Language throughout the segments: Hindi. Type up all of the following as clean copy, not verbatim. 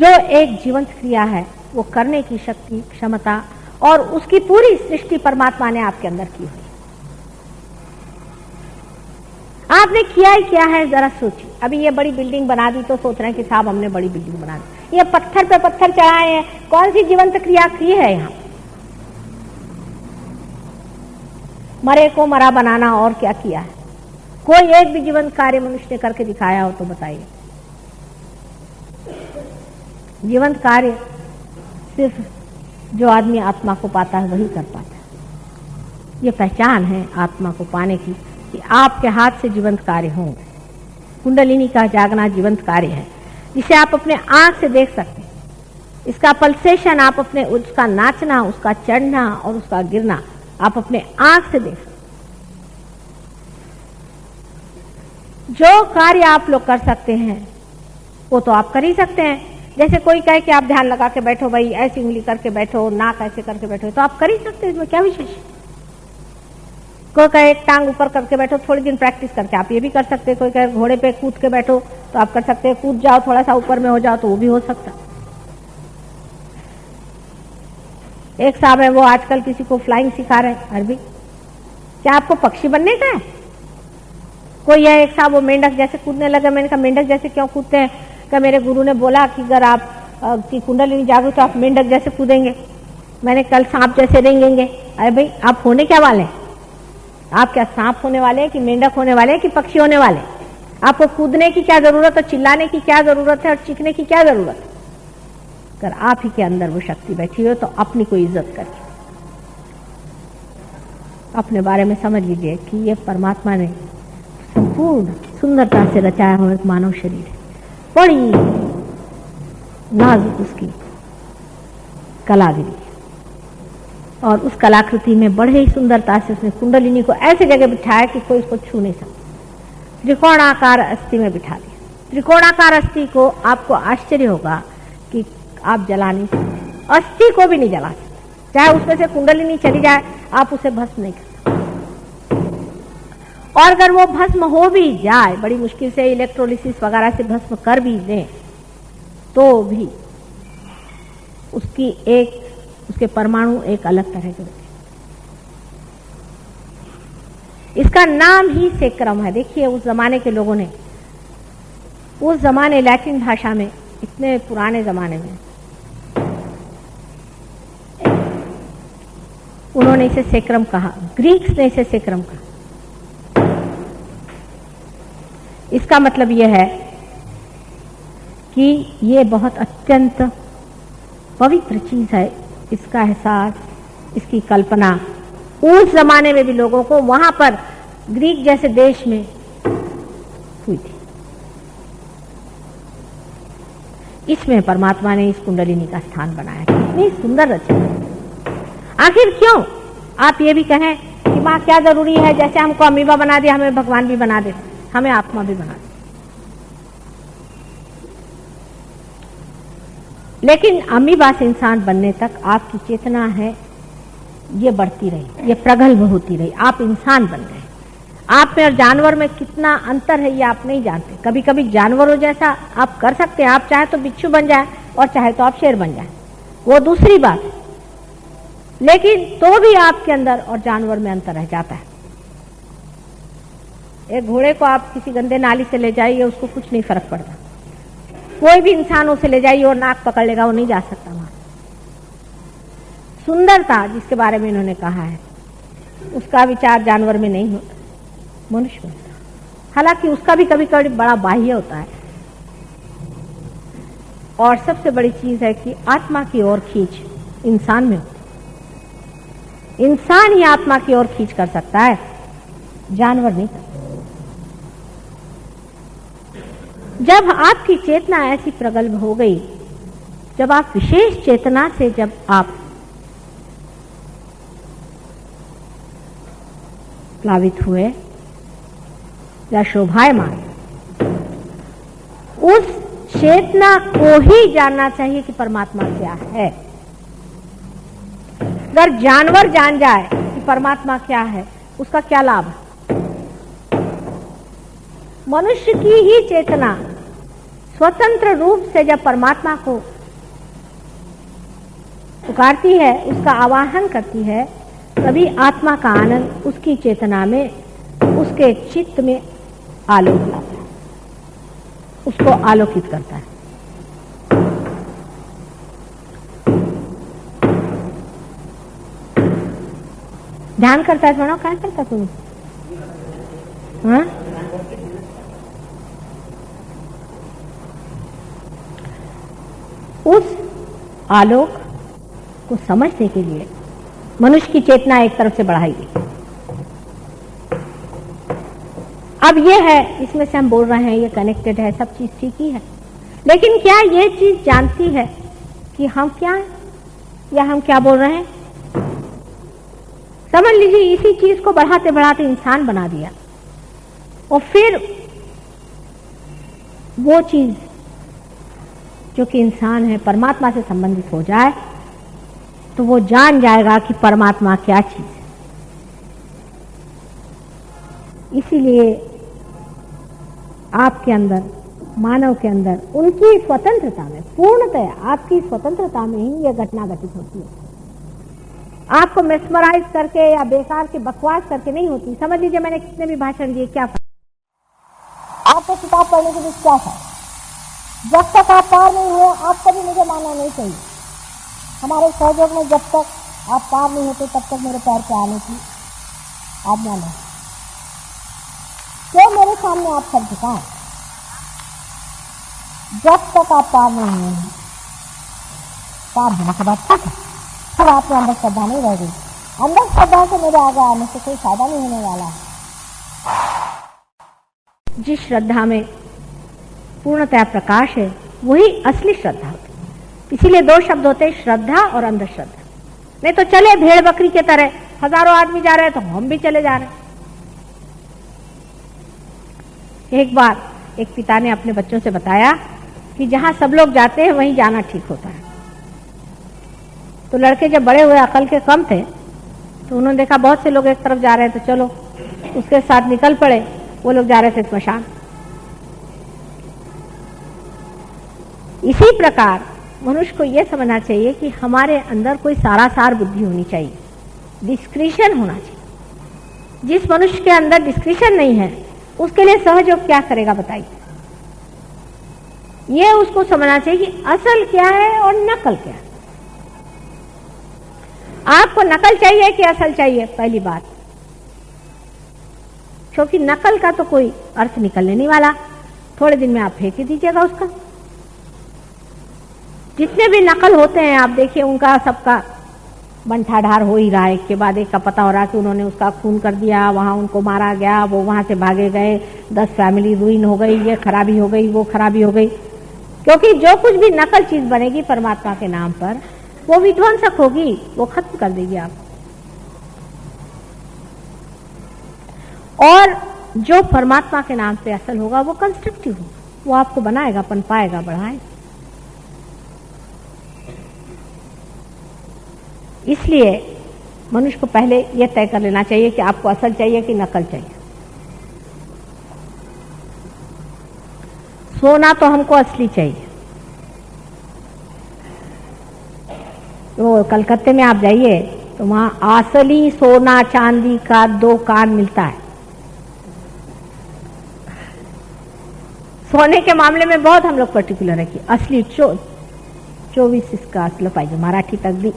जो एक जीवंत क्रिया है वो करने की शक्ति, क्षमता और उसकी पूरी सृष्टि परमात्मा ने आपके अंदर की हुई। आपने किया ही क्या है, जरा सोचिए। अभी ये बड़ी बिल्डिंग बना दी तो सोच रहे हैं कि साहब हमने बड़ी बिल्डिंग बना दी। ये पत्थर पे पत्थर चढ़ाए हैं, कौन सी जीवंत क्रिया की है यहाँ? मरे को मरा बनाना, और क्या किया है? कोई एक भी जीवंत कार्य मनुष्य ने करके दिखाया हो तो बताइए। जीवंत कार्य सिर्फ जो आदमी आत्मा को पाता है वही कर पाता है। ये पहचान है आत्मा को पाने की कि आपके हाथ से जीवंत कार्य होंगे। कुंडलिनी का जागना जीवंत कार्य है जिसे आप अपने आंख से देख सकते हैं। इसका पल्सेशन आप अपने, उसका नाचना, उसका चढ़ना और उसका गिरना आप अपने आंख से देख सकते। जो कार्य आप लोग कर सकते हैं वो तो आप कर ही सकते हैं। जैसे कोई कहे कि आप ध्यान लगा के बैठो भाई, ऐसी उंगली करके बैठो, नाक ऐसे करके बैठो, तो आप कर ही सकते हैं, इसमें क्या विशेष? कोई कहे एक टांग ऊपर करके बैठो, थोड़ी दिन प्रैक्टिस करके आप ये भी कर सकते हैं। कोई कहे घोड़े पे कूद के बैठो तो आप कर सकते हैं, कूद जाओ थोड़ा सा ऊपर में हो जाओ तो वो भी हो सकता। एक साहब है वो आजकल किसी को फ्लाइंग सिखा रहे हैं अरबी। क्या आपको पक्षी बनने का है? कोई है एक साहब वो मेंढक जैसे कूदने लगे। मैंने कहा मेंढक जैसे क्यों कूदते हैं? क्या मेरे गुरु ने बोला कि अगर आप की कुंडलिनी जागो तो आप मेंढक जैसे कूदेंगे। मैंने कल सांप जैसे रेंगेंगे। अरे भाई आप होने क्या वाले हैं? आप क्या सांप होने वाले हैं कि मेंढक होने वाले हैं कि पक्षी होने वाले? आपको कूदने की क्या जरूरत है, चिल्लाने की क्या जरूरत है और चीखने की क्या जरूरत है? अगर आप ही के अंदर वो शक्ति बैठी हो तो अपनी कोई इज्जत करिए, अपने बारे में समझ लीजिए कि ये परमात्मा ने संपूर्ण सुंदरता से रचाया हुआ एक मानव शरीर है। बड़ी नाजुक उसकी कलागिरी और उस कलाकृति में बड़े ही सुंदरता से उसने कुंडलिनी को ऐसे जगह बिठाया कि कोई उसको छू नहीं सकता। त्रिकोणाकार अस्थि में बिठा दिया। त्रिकोणाकार अस्थि को आपको आश्चर्य होगा कि आप जला नहीं सकते, अस्थि को भी नहीं जला सकते। चाहे उसमें से कुंडलिनी चली जाए आप उसे भस्म नहीं कर सकते। और अगर वो भस्म हो भी जाए, बड़ी मुश्किल से इलेक्ट्रोलिसिस वगैरह से भस्म कर भी दें तो भी उसके परमाणु एक अलग तरह के होते हैं। इसका नाम ही सेक्रम है। देखिए उस जमाने के लोगों ने, उस जमाने लैटिन भाषा में, इतने पुराने जमाने में उन्होंने इसे सेक्रम कहा, ग्रीक्स ने इसे सेक्रम कहा। इसका मतलब यह है कि ये बहुत अत्यंत पवित्र चीज है। इसका एहसास, इसकी कल्पना उस जमाने में भी लोगों को वहां पर ग्रीक जैसे देश में हुई थी। इसमें परमात्मा ने इस कुंडलिनी का स्थान बनाया। कितनी सुंदर रचना। आखिर क्यों आप ये भी कहें कि मां क्या जरूरी है, जैसे हमको अमीबा बना दिया हमें भगवान भी बना दे, हमें आत्मा भी बना दे। लेकिन अमीबा से इंसान बनने तक आपकी चेतना है ये बढ़ती रही, ये प्रगल्भ होती रही, आप इंसान बन गए। आप में और जानवर में कितना अंतर है ये आप नहीं जानते। कभी कभी जानवरों जैसा आप कर सकते हैं, आप चाहे तो बिच्छू बन जाए और चाहे तो आप शेर बन जाए, वो दूसरी बात है। लेकिन तो भी आपके अंदर और जानवर में अंतर रह जाता है। एक घोड़े को आप किसी गंदे नाली से ले जाइए, उसको कुछ नहीं फर्क पड़ता। कोई भी इंसान उसे ले जाइए और नाक पकड़ लेगा, वो नहीं जा सकता वहां। सुंदरता जिसके बारे में इन्होंने कहा है उसका विचार जानवर में नहीं होता, मनुष्य में। हालांकि उसका भी कभी कभी बड़ा बाह्य होता है। और सबसे बड़ी चीज है कि आत्मा की ओर खींच इंसान में होती है। इंसान ही आत्मा की ओर खींच कर सकता है, जानवर नहीं कर। जब आपकी चेतना ऐसी प्रगल्भ हो गई, जब आप विशेष चेतना से जब आप प्लावित हुए या शोभायमान, उस चेतना को ही जानना चाहिए कि परमात्मा क्या है। अगर जानवर जान जाए कि परमात्मा क्या है, उसका क्या लाभ है? मनुष्य की ही चेतना स्वतंत्र रूप से जब परमात्मा को पुकारती है, उसका आवाहन करती है, तभी आत्मा का आनंद उसकी चेतना में, उसके चित्त में आलोक लाता है, उसको आलोकित करता है। ध्यान करता है सुनो, क्या करता तुम? हाँ, उस आलोक को समझने के लिए मनुष्य की चेतना एक तरफ से बढ़ाई गई। अब ये है, इसमें से हम बोल रहे हैं, ये कनेक्टेड है, सब चीज ठीक ही है, लेकिन क्या ये चीज जानती है कि हम क्या हैं या हम क्या बोल रहे हैं? समझ लीजिए इसी चीज को बढ़ाते बढ़ाते इंसान बना दिया, और फिर वो चीज जो कि इंसान है परमात्मा से संबंधित हो जाए, तो वो जान जाएगा कि परमात्मा क्या चीज है। इसीलिए आपके अंदर, मानव के अंदर, उनकी स्वतंत्रता में, पूर्णतया आपकी स्वतंत्रता में ही यह घटना घटित होती है। आपको मेस्मराइज करके या बेकार के बकवास करके नहीं होती। समझ लीजिए मैंने कितने भी भाषण दिए, क्या आपको किताब पढ़ने के लिए क्या था? जब तक आप पार नहीं हुए, आप कभी मुझे मानना नहीं चाहिए। हमारे सहयोग में जब तक आप पार नहीं होते, तब तक मेरे पैर पे आने की आज्ञा नहीं। क्यों मेरे सामने आप सब झुकाएं? जब तक आप पार नहीं हुए, पार होने के बाद ठीक है, फिर आपके अंदर श्रद्धा नहीं रह गई। अंदर श्रद्धा से मेरे आगे आने से कोई फायदा नहीं होने वाला है। जिस श्रद्धा में पूर्णतया प्रकाश है, वही असली श्रद्धा होती। इसीलिए दो शब्द होते हैं, श्रद्धा और अंधश्रद्धा। नहीं तो चले भेड़ बकरी के तरह, हजारों आदमी जा रहे हैं तो हम भी चले जा रहे हैं। एक बार एक पिता ने अपने बच्चों से बताया कि जहां सब लोग जाते हैं वहीं जाना ठीक होता है। तो लड़के जब बड़े हुए, अकल के कम थे, तो उन्होंने देखा बहुत से लोग एक तरफ जा रहे हैं, तो चलो उसके साथ निकल पड़े। वो लोग जा रहे थे स्मशान। इसी प्रकार मनुष्य को यह समझना चाहिए कि हमारे अंदर कोई सारासार बुद्धि होनी चाहिए, डिस्क्रिशन होना चाहिए। जिस मनुष्य के अंदर डिस्क्रिशन नहीं है, उसके लिए सहयोग क्या करेगा बताइए? यह उसको समझना चाहिए कि असल क्या है और नकल क्या है। आपको नकल चाहिए कि असल चाहिए? पहली बात, क्योंकि नकल का तो कोई अर्थ निकलने नहीं वाला, थोड़े दिन में आप फेंक ही दीजिएगा उसका। जितने भी नकल होते हैं आप देखिए, उनका सबका बंठाढार हो ही रहा है। एक के बाद एक का पता हो रहा है कि उन्होंने उसका खून कर दिया, वहां उनको मारा गया, वो वहां से भागे गए, 10 फैमिली रुइन हो गई, ये खराबी हो गई, वो खराबी हो गई। क्योंकि जो कुछ भी नकल चीज बनेगी परमात्मा के नाम पर, वो विध्वंसक होगी, वो खत्म कर देगी आप। और जो परमात्मा के नाम पे असल होगा वो कंस्ट्रक्टिव होगा, वो आपको बनाएगा, पनपाएगा, बढ़ाएगा। इसलिए मनुष्य को पहले यह तय कर लेना चाहिए कि आपको असल चाहिए कि नकल चाहिए। सोना तो हमको असली चाहिए। तो कलकत्ते में आप जाइए तो वहां असली सोना चांदी का 2 कान मिलता है। सोने के मामले में बहुत हम लोग पर्टिकुलर है कि असली 24 इसका असलं पाहिजे, मराठीत अगदी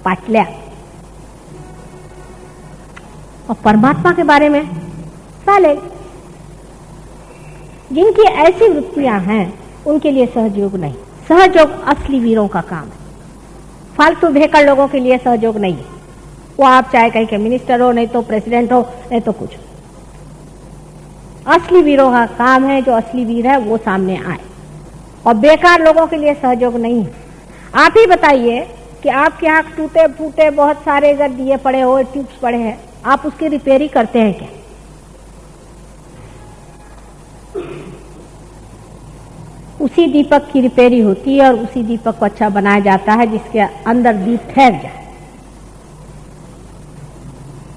पाटल्या। और परमात्मा के बारे में चालेल। जिनकी ऐसी वृत्तियां हैं उनके लिए सहयोग नहीं। सहयोग असली वीरों का काम है, फालतू भेकड़ लोगों के लिए सहयोग नहीं है। वो आप चाहे कहीं के मिनिस्टर हो, नहीं तो प्रेसिडेंट हो, नहीं तो कुछ। असली वीरों का काम है, जो असली वीर है वो सामने आए, और बेकार लोगों के लिए सहयोग नहीं है। आप ही बताइए कि आपके यहाँ टूटे फूटे बहुत सारे अगर दिए पड़े हो, ट्यूब्स पड़े हैं, आप उसकी रिपेयरिंग करते हैं क्या? उसी दीपक की रिपेयरिंग होती है और उसी दीपक को अच्छा बनाया जाता है जिसके अंदर दीप ठहर जाए।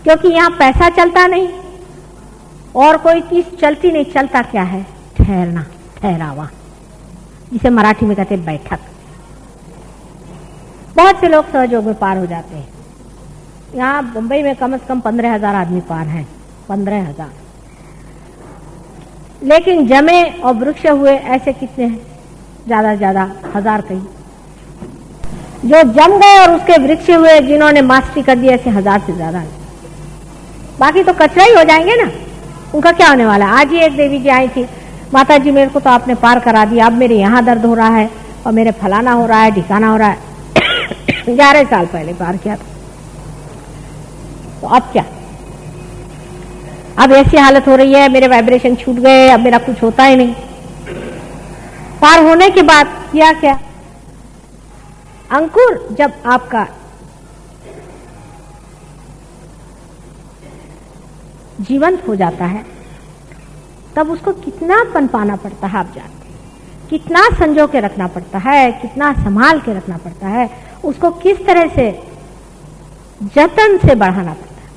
क्योंकि यहाँ पैसा चलता नहीं और कोई चीज चलती नहीं। चलता क्या है? ठहरना, ठहरावा। जिसे मराठी में कहते हैं बैठक। बहुत से लोग सहयोग में पार हो जाते हैं। यहाँ मुंबई में कम से कम 15,000 आदमी पार हैं, 15,000। लेकिन जमे और वृक्ष हुए ऐसे कितने हैं? ज्यादा से ज्यादा 1000 कहीं। जो जम गए और उसके वृक्ष हुए, जिन्होंने मास्टरी कर दी, ऐसे 1000 से ज्यादा। बाकी तो कचरा ही हो जाएंगे ना, उनका क्या होने वाला। आज ही एक देवी जी आई थी, माता जी मेरे को तो आपने पार करा दिया, अब मेरे यहाँ दर्द हो रहा है और मेरे फलाना हो रहा है, ढिकाना हो रहा है। 11 साल पहले पार किया था, तो अब क्या? अब ऐसी हालत हो रही है, मेरे वाइब्रेशन छूट गए, अब मेरा कुछ होता ही नहीं। पार होने के बाद किया क्या? अंकुर जब आपका जीवंत हो जाता है, तब उसको कितना पनपाना पड़ता है आप जानते हैं। कितना संजो के रखना पड़ता है, कितना संभाल के रखना पड़ता है, उसको किस तरह से जतन से बढ़ाना पड़ता है।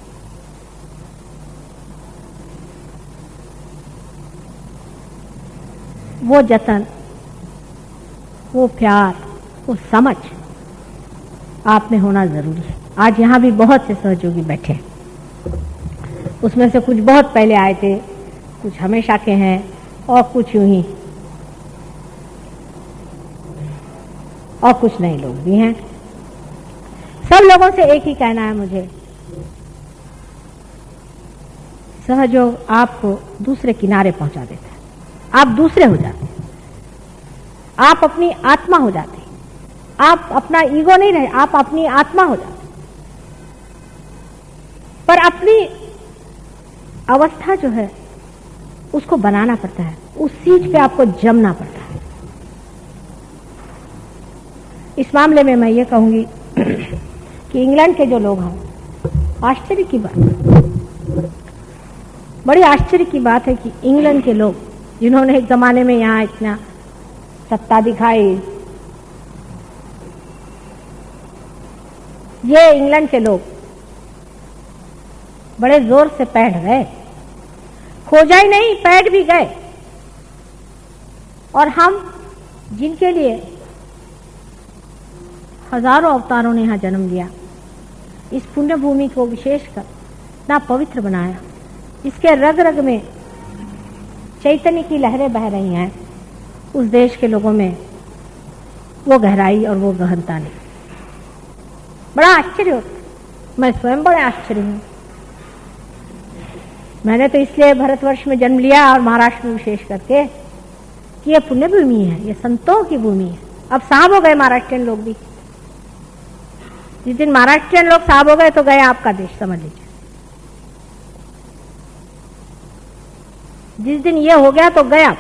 वो जतन, वो प्यार, वो समझ आप में होना जरूरी है। आज यहाँ भी बहुत से सहयोगी बैठे हैं, उसमें से कुछ बहुत पहले आए थे, कुछ हमेशा के हैं और कुछ यूं ही, और कुछ नए लोग भी हैं। सब लोगों से एक ही कहना है मुझे, सहयोग आपको दूसरे किनारे पहुंचा देता है। आप दूसरे हो जाते हैं, आप अपनी आत्मा हो जाते हैं। आप अपना ईगो नहीं रहे, आप अपनी आत्मा हो जाते हैं। पर अपनी अवस्था जो है उसको बनाना पड़ता है, उस सीट पे आपको जमना पड़ता है। इस मामले में मैं ये कहूंगी कि इंग्लैंड के जो लोग हैं, आश्चर्य की बात, बड़ी आश्चर्य की बात है कि इंग्लैंड के लोग, जिन्होंने एक जमाने में यहाँ इतना सत्ता दिखाई, ये इंग्लैंड के लोग बड़े जोर से पैठ गए, खोजा ही नहीं, पैठ भी गए। और हम, जिनके लिए हजारों अवतारों ने यहां जन्म लिया, इस पुण्य भूमि को विशेषकर इतना पवित्र बनाया, इसके रग रग में चैतन्य की लहरें बह रही हैं, उस देश के लोगों में वो गहराई और वो गहनता नहीं। बड़ा आश्चर्य होता, मैं स्वयं बड़े आश्चर्य हूं। मैंने तो इसलिए भारतवर्ष में जन्म लिया, और महाराष्ट्र में विशेष करके, कि ये पुण्य भूमि है, ये संतों की भूमि है। अब साहब हो गए महाराष्ट्रियन लोग भी। जिस दिन महाराष्ट्रियन लोग साहब हो गए तो गए आपका देश, समझ लीजिए। जिस दिन ये हो गया तो गया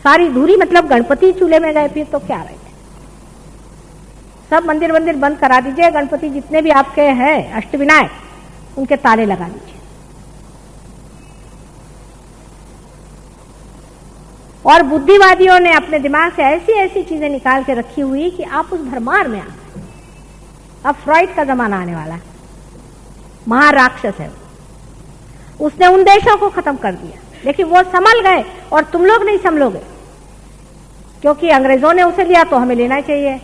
सारी धूरी, मतलब गणपति चूल्हे में गए, फिर तो क्या रहे। सब मंदिर वंदिर बंद करा दीजिए, गणपति जितने भी आपके हैं अष्टविनायक, उनके ताले लगा दीजिए। और बुद्धिवादियों ने अपने दिमाग से ऐसी ऐसी चीजें निकाल के रखी हुई कि आप उस भरमार में आ गए। अब फ्रॉइड का जमाना आने वाला है, महाराक्षस है, उसने उन देशों को खत्म कर दिया। लेकिन वो संभल गए और तुम लोग नहीं संभलोगे, क्योंकि अंग्रेजों ने उसे लिया तो हमें लेना चाहिए,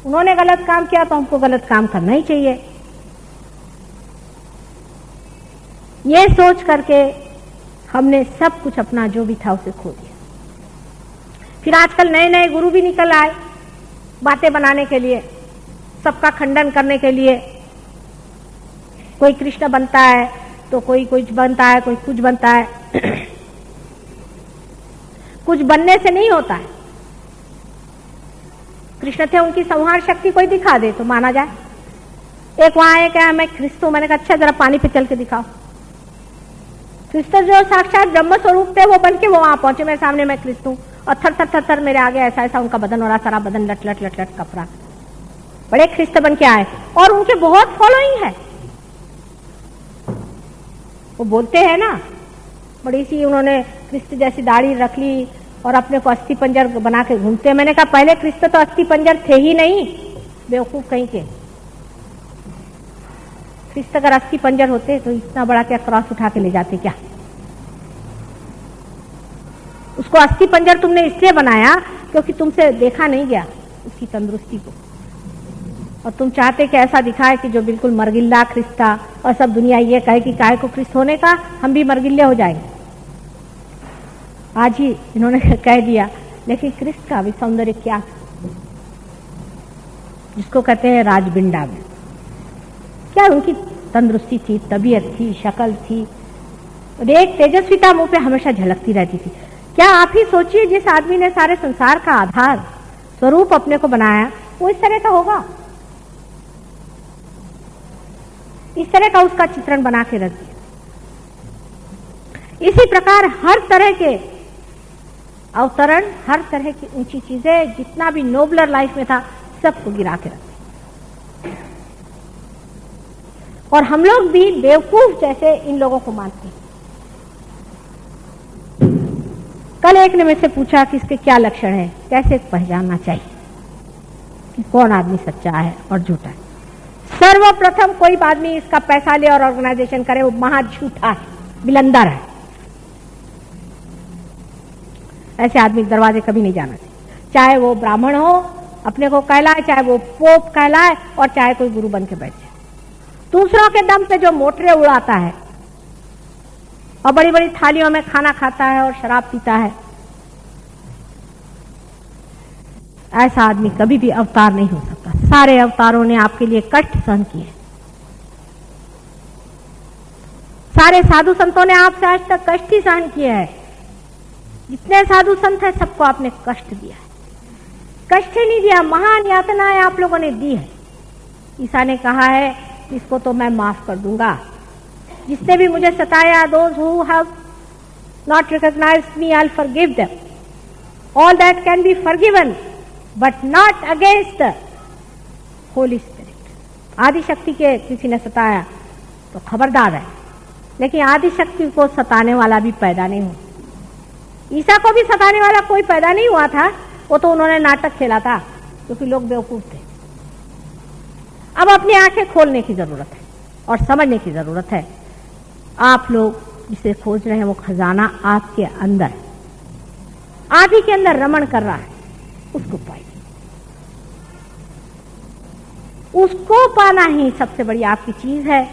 उन्होंने गलत काम किया तो हमको गलत काम करना ही चाहिए। ये सोच करके हमने सब कुछ अपना जो भी था उसे खो दिया। फिर आजकल नए नए गुरु भी निकल आए बातें बनाने के लिए, सबका खंडन करने के लिए। कोई कृष्ण बनता है तो कोई कुछ बनता है, कोई कुछ बनता है। कुछ बनने से नहीं होता है। कृष्ण थे, उनकी संहार शक्ति कोई दिखा दे तो माना जाए। एक वहां है क्या, मैं क्रिस्त हूं, मैंने कहा अच्छा जरा पानी पे चल के दिखाओ। क्रिस्त जो साक्षात ब्रह्म स्वरूप थे वो बन के वो वहां पहुंचे मेरे सामने, मैं क्रिस्त हूं, और थर थर थर थर मेरे आगे ऐसा ऐसा उनका बदन हो रहा, सारा बदन लट लट लट लट कपड़ा, बड़े ख्रिस्त बन के आए। और उनके बहुत फॉलोइंग है, वो बोलते हैं ना, बड़ी सी उन्होंने क्रिस्त जैसी दाढ़ी रख ली और अपने को अस्थि पंजर बना के घूमते हैं। मैंने कहा पहले क्रिस्त तो अस्थि पंजर थे ही नहीं, बेवकूफ कहीं के। क्रिस्त अगर अस्थि पंजर होते तो इतना बड़ा क्या क्रॉस उठा के ले जाते क्या? उसको अस्थि पंजर तुमने इसलिए बनाया क्योंकि तुमसे देखा नहीं गया उसकी तंदुरुस्ती को, और तुम चाहते कि ऐसा दिखाए कि जो बिल्कुल मरगिल्ला ख्रिस्त था, और सब दुनिया ये कहे कि काय को ख्रिस्त होने का, हम भी मरगिल्ले हो जाएंगे। आज ही इन्होंने कह दिया, लेकिन ख्रिस्त का भी सौंदर्य क्या, जिसको कहते हैं राजबिंडा में, क्या उनकी तंदुरुस्ती थी, तबीयत थी, शक्ल थी, और एक तेजस्विता मुंह पे हमेशा झलकती रहती थी। क्या आप ही सोचिए, जिस आदमी ने सारे संसार का आधार स्वरूप अपने को बनाया, वो इस तरह का होगा, इस तरह का उसका चित्रण बना के रख दिया। इसी प्रकार हर तरह के अवतरण, हर तरह की ऊंची चीजें, जितना भी नोबलर लाइफ में था, सबको गिरा के रख दिया। और हम लोग भी बेवकूफ जैसे इन लोगों को मानते हैं। कल एक ने मुझसे पूछा कि इसके क्या लक्षण है, कैसे पहचानना चाहिए कि कौन आदमी सच्चा है और झूठा है। सर्वप्रथम कोई आदमी इसका पैसा ले और ऑर्गेनाइजेशन करे, वो महा झूठा है, बिलंदर है। ऐसे आदमी दरवाजे कभी नहीं जाना चाहिए, चाहे वो ब्राह्मण हो अपने को कहलाए, चाहे वो पोप कहलाए, और चाहे कोई गुरु बन के बैठ जाए। दूसरों के दम पे जो मोटरे उड़ाता है और बड़ी बड़ी थालियों में खाना खाता है और शराब पीता है, ऐसा आदमी कभी भी अवतार नहीं हो सकता। सारे अवतारों ने आपके लिए कष्ट सहन किए, सारे साधु संतों ने आपसे आज तक कष्ट ही सहन किए हैं। जितने साधु संत हैं सबको आपने कष्ट दिया है, कष्ट ही नहीं दिया, महान यातनाएं आप लोगों ने दी है। ईसा ने कहा है, इसको तो मैं माफ कर दूंगा, जिसने भी मुझे सताया, those who have not recognized me, I'll forgive them. All that can be forgiven, but not against the Holy Spirit. आदि शक्ति के किसी ने सताया तो खबरदार है, लेकिन आदि शक्ति को सताने वाला भी पैदा नहीं हुआ। ईसा को भी सताने वाला कोई पैदा नहीं हुआ था, वो तो उन्होंने नाटक खेला था क्योंकि लोग बेवकूफ थे। अब अपनी आंखें खोलने की जरूरत है और समझने की जरूरत है। आप लोग जिसे खोज रहे हैं वो खजाना आपके अंदर है, आप ही के अंदर रमण कर रहा है, उसको पाइए। उसको पाना ही सबसे बड़ी आपकी चीज है।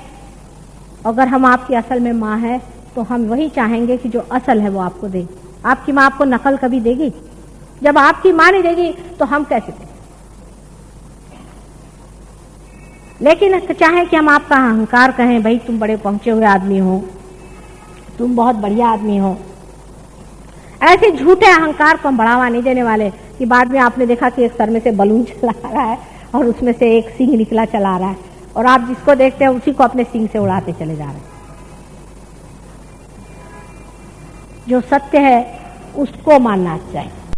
अगर हम आपकी असल में माँ है तो हम वही चाहेंगे कि जो असल है वो आपको दे। आपकी माँ आपको नकल कभी देगी? जब आपकी माँ नहीं देगी तो हम कैसे दें? लेकिन चाहे कि हम आपका अहंकार कहें, भाई तुम बड़े पहुंचे हुए आदमी हो, तुम बहुत बढ़िया आदमी हो, ऐसे झूठे अहंकार को हम बढ़ावा नहीं देने वाले कि बाद में आपने देखा कि एक सर में से बलून चला रहा है और उसमें से एक सींग निकला चला रहा है, और आप जिसको देखते हैं उसी को अपने सींग से उड़ाते चले जा रहे हैं। जो सत्य है उसको मानना चाहिए।